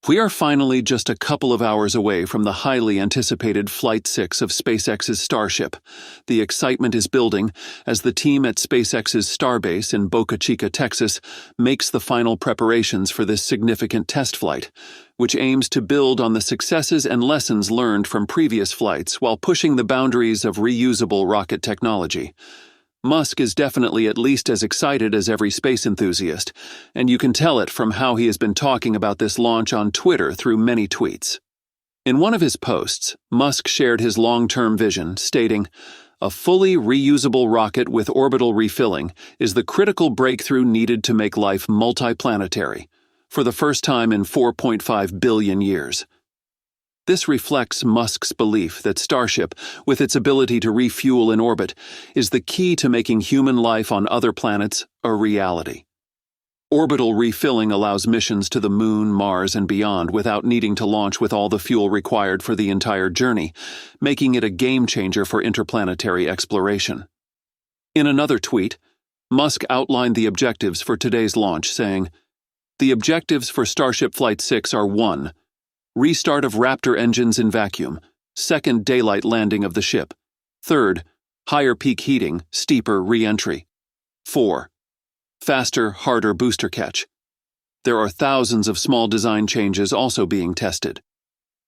We are finally just a couple of hours away from the highly anticipated Flight 6 of SpaceX's Starship. The excitement is building as the team at SpaceX's Starbase in Boca Chica, Texas, makes the final preparations for this significant test flight, which aims to build on the successes and lessons learned from previous flights while pushing the boundaries of reusable rocket technology. Musk is definitely at least as excited as every space enthusiast, and you can tell it from how he has been talking about this launch on Twitter through many tweets. In one of his posts, Musk shared his long-term vision, stating, "A fully reusable rocket with orbital refilling is the critical breakthrough needed to make life multiplanetary, for the first time in 4.5 billion years." This reflects Musk's belief that Starship, with its ability to refuel in orbit, is the key to making human life on other planets a reality. Orbital refilling allows missions to the Moon, Mars, and beyond without needing to launch with all the fuel required for the entire journey, making it a game-changer for interplanetary exploration. In another tweet, Musk outlined the objectives for today's launch, saying, "The objectives for Starship Flight 6 are 1. Restart of Raptor engines in vacuum. 2nd, daylight landing of the ship. 3rd, higher peak heating, steeper reentry. 4. Faster, harder booster catch. There are thousands of small design changes also being tested.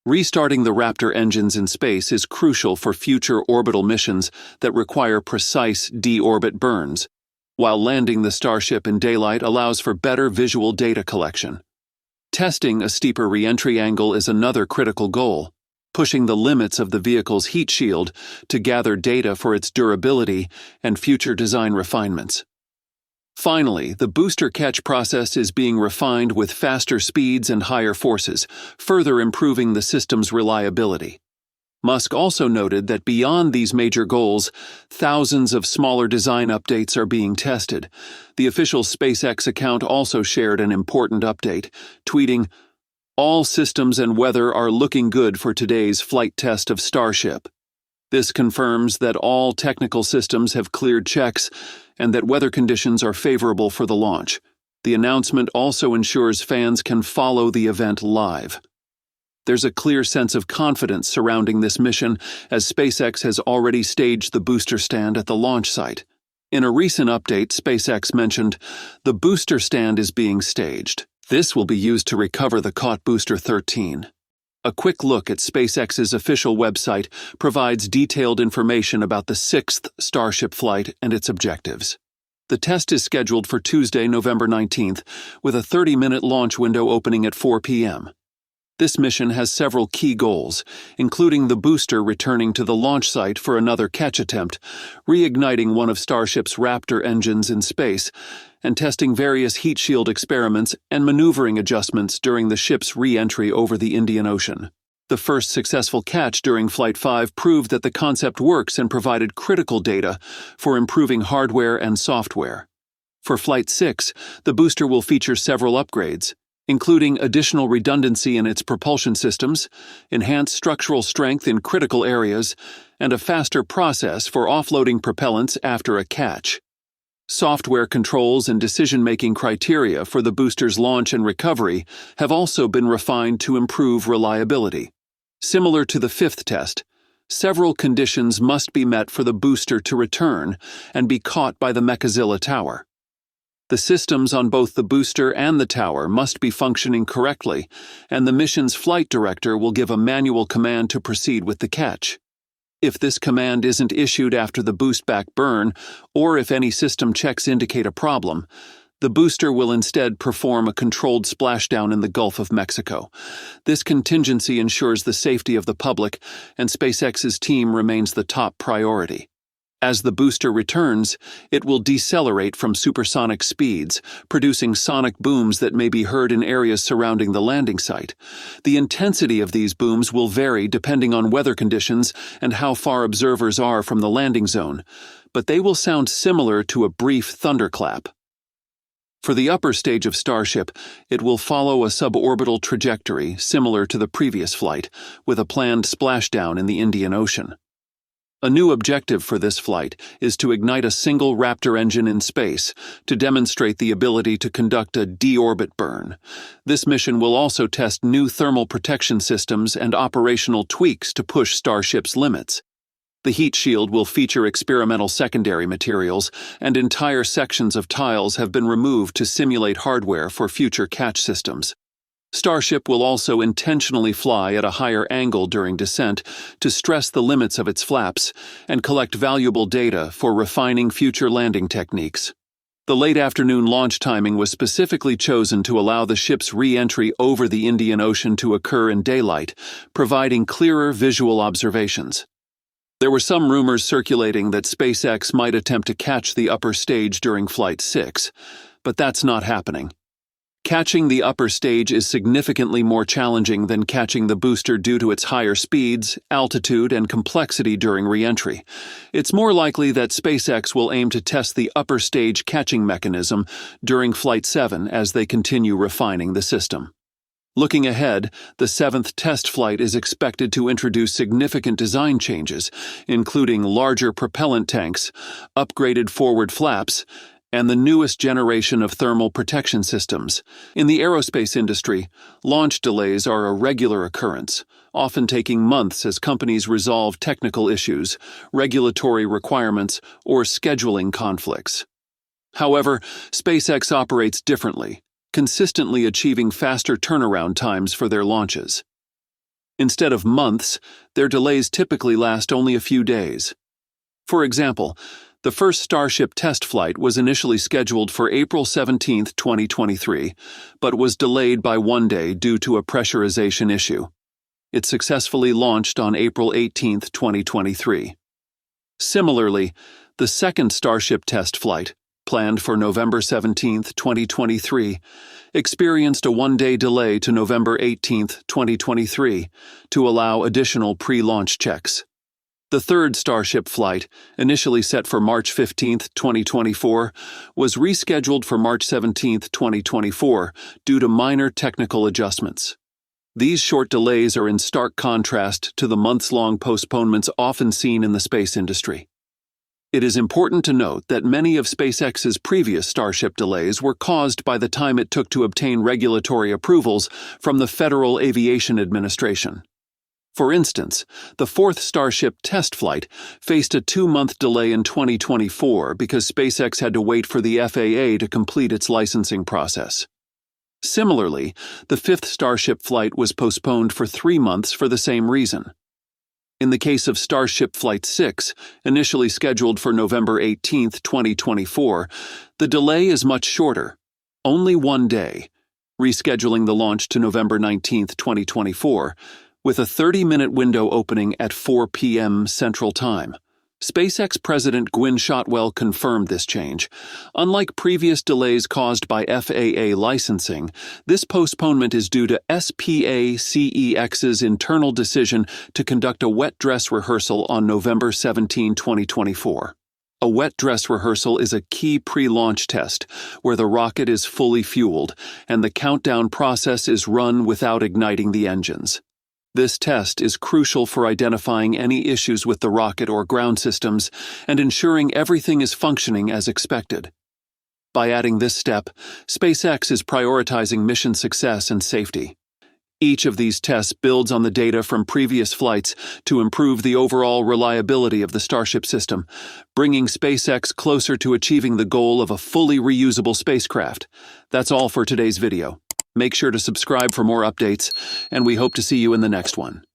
Restarting the Raptor engines in space is crucial for future orbital missions that require precise deorbit burns, while landing the Starship in daylight allows for better visual data collection. Testing a steeper reentry angle is another critical goal, pushing the limits of the vehicle's heat shield to gather data for its durability and future design refinements. Finally, the booster catch process is being refined with faster speeds and higher forces, further improving the system's reliability. Musk also noted that beyond these major goals, thousands of smaller design updates are being tested. The official SpaceX account also shared an important update, tweeting, "All systems and weather are looking good for today's flight test of Starship. This confirms that all technical systems have cleared checks and that weather conditions are favorable for the launch. The announcement also ensures fans can follow the event live." There's a clear sense of confidence surrounding this mission, as SpaceX has already staged the booster stand at the launch site. In a recent update, SpaceX mentioned, "The booster stand is being staged. This will be used to recover the caught Booster 13. A quick look at SpaceX's official website provides detailed information about the 6th Starship flight and its objectives. The test is scheduled for Tuesday, November 19th, with a 30-minute launch window opening at 4 p.m. This mission has several key goals, including the booster returning to the launch site for another catch attempt, reigniting one of Starship's Raptor engines in space, and testing various heat shield experiments and maneuvering adjustments during the ship's re-entry over the Indian Ocean. The first successful catch during Flight 5 proved that the concept works and provided critical data for improving hardware and software. For Flight 6, the booster will feature several upgrades, including additional redundancy in its propulsion systems, enhanced structural strength in critical areas, and a faster process for offloading propellants after a catch. Software controls and decision-making criteria for the booster's launch and recovery have also been refined to improve reliability. Similar to the 5th test, several conditions must be met for the booster to return and be caught by the Mechazilla tower. The systems on both the booster and the tower must be functioning correctly, and the mission's flight director will give a manual command to proceed with the catch. If this command isn't issued after the boost-back burn, or if any system checks indicate a problem, the booster will instead perform a controlled splashdown in the Gulf of Mexico. This contingency ensures the safety of the public, and SpaceX's team remains the top priority. As the booster returns, it will decelerate from supersonic speeds, producing sonic booms that may be heard in areas surrounding the landing site. The intensity of these booms will vary depending on weather conditions and how far observers are from the landing zone, but they will sound similar to a brief thunderclap. For the upper stage of Starship, it will follow a suborbital trajectory similar to the previous flight, with a planned splashdown in the Indian Ocean. A new objective for this flight is to ignite a single Raptor engine in space to demonstrate the ability to conduct a deorbit burn. This mission will also test new thermal protection systems and operational tweaks to push Starship's limits. The heat shield will feature experimental secondary materials, and entire sections of tiles have been removed to simulate hardware for future catch systems. Starship will also intentionally fly at a higher angle during descent to stress the limits of its flaps and collect valuable data for refining future landing techniques. The late afternoon launch timing was specifically chosen to allow the ship's re-entry over the Indian Ocean to occur in daylight, providing clearer visual observations. There were some rumors circulating that SpaceX might attempt to catch the upper stage during Flight 6, but that's not happening. Catching the upper stage is significantly more challenging than catching the booster due to its higher speeds, altitude, and complexity during re-entry. It's more likely that SpaceX will aim to test the upper stage catching mechanism during Flight 7 as they continue refining the system. Looking ahead, the 7th test flight is expected to introduce significant design changes, including larger propellant tanks, upgraded forward flaps, and the newest generation of thermal protection systems. In the aerospace industry, launch delays are a regular occurrence, often taking months as companies resolve technical issues, regulatory requirements, or scheduling conflicts. However, SpaceX operates differently, consistently achieving faster turnaround times for their launches. Instead of months, their delays typically last only a few days. For example, the first Starship test flight was initially scheduled for April 17, 2023, but was delayed by 1 day due to a pressurization issue. It successfully launched on April 18, 2023. Similarly, the second Starship test flight, planned for November 17, 2023, experienced a 1-day delay to November 18, 2023, to allow additional pre-launch checks. The third Starship flight, initially set for March 15, 2024, was rescheduled for March 17, 2024, due to minor technical adjustments. These short delays are in stark contrast to the months-long postponements often seen in the space industry. It is important to note that many of SpaceX's previous Starship delays were caused by the time it took to obtain regulatory approvals from the Federal Aviation Administration. For instance, the fourth Starship test flight faced a 2-month delay in 2024 because SpaceX had to wait for the FAA to complete its licensing process. Similarly, the fifth Starship flight was postponed for 3 months for the same reason. In the case of Starship Flight 6, initially scheduled for November 18, 2024, the delay is much shorter, only 1 day, rescheduling the launch to November 19, 2024, with a 30-minute window opening at 4 p.m. Central Time. SpaceX President Gwynne Shotwell confirmed this change. Unlike previous delays caused by FAA licensing, this postponement is due to SpaceX's internal decision to conduct a wet dress rehearsal on November 17, 2024. A wet dress rehearsal is a key pre-launch test where the rocket is fully fueled and the countdown process is run without igniting the engines. This test is crucial for identifying any issues with the rocket or ground systems and ensuring everything is functioning as expected. By adding this step, SpaceX is prioritizing mission success and safety. Each of these tests builds on the data from previous flights to improve the overall reliability of the Starship system, bringing SpaceX closer to achieving the goal of a fully reusable spacecraft. That's all for today's video. Make sure to subscribe for more updates, and we hope to see you in the next one.